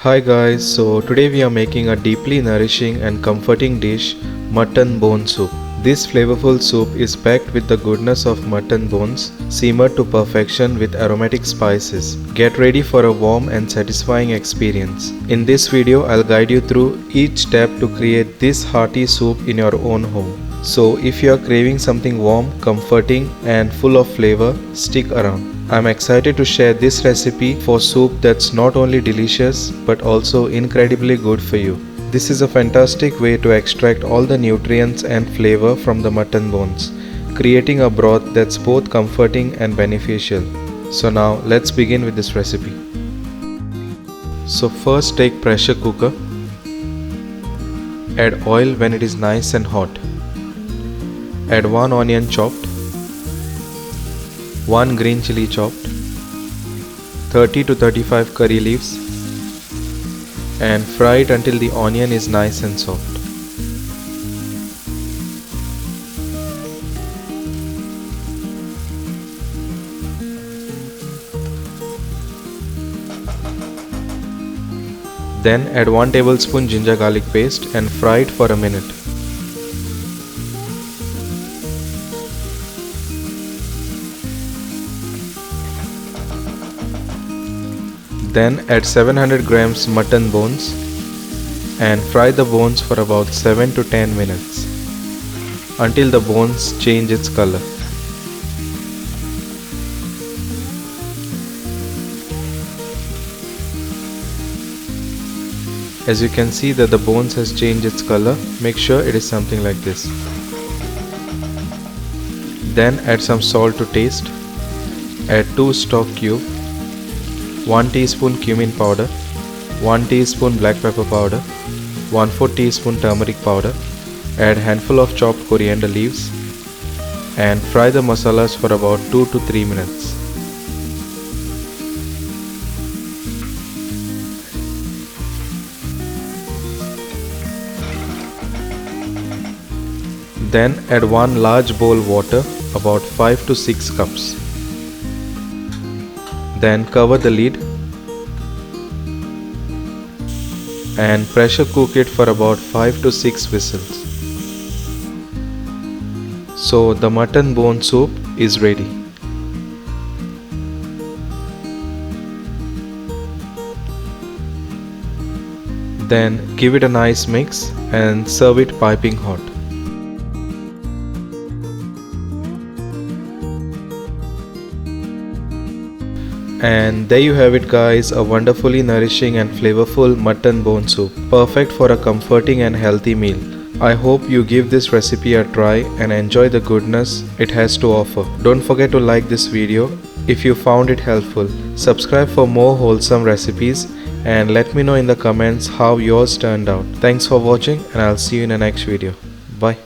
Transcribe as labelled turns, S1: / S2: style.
S1: Hi guys, so today we are making a deeply nourishing and comforting dish, mutton bone soup. This flavorful soup is packed with the goodness of mutton bones, simmered to perfection with aromatic spices. Get ready for a warm and satisfying experience. In this video, I'll guide you through each step to create this hearty soup in your own home. So if you are craving something warm, comforting and full of flavor, stick around. I'm excited to share this recipe for soup that's not only delicious but also incredibly good for you. This is a fantastic way to extract all the nutrients and flavor from the mutton bones, creating a broth that's both comforting and beneficial. So now let's begin with this recipe. So first take pressure cooker. Add oil when it is nice and hot. Add 1 onion chopped, 1 green chili chopped, 30 to 35 curry leaves, and fry it until the onion is nice and soft. Then add 1 tablespoon ginger garlic paste and fry it for a minute. Then add 700 grams mutton bones and fry the bones for about 7 to 10 minutes until the bones change its color. As you can see that the bones has changed its color, make sure it is something like this. Then add some salt to taste. Add 2 stock cubes, 1 teaspoon cumin powder, 1 teaspoon black pepper powder, 1/4 teaspoon turmeric powder, add handful of chopped coriander leaves and fry the masalas for about 2 to 3 minutes. Then add 1 large bowl water, about 5 to 6 cups. Then cover the lid and pressure cook it for about 5 to 6 whistles. So the mutton bone soup is ready. Then give it a nice mix and serve it piping hot. And there you have it guys, a wonderfully nourishing and flavorful mutton bone soup, perfect for a comforting and healthy meal. I hope you give this recipe a try and enjoy the goodness it has to offer. Don't forget to like this video if you found it helpful. Subscribe for more wholesome recipes and let me know in the comments how yours turned out. Thanks for watching and I'll see you in the next video. Bye.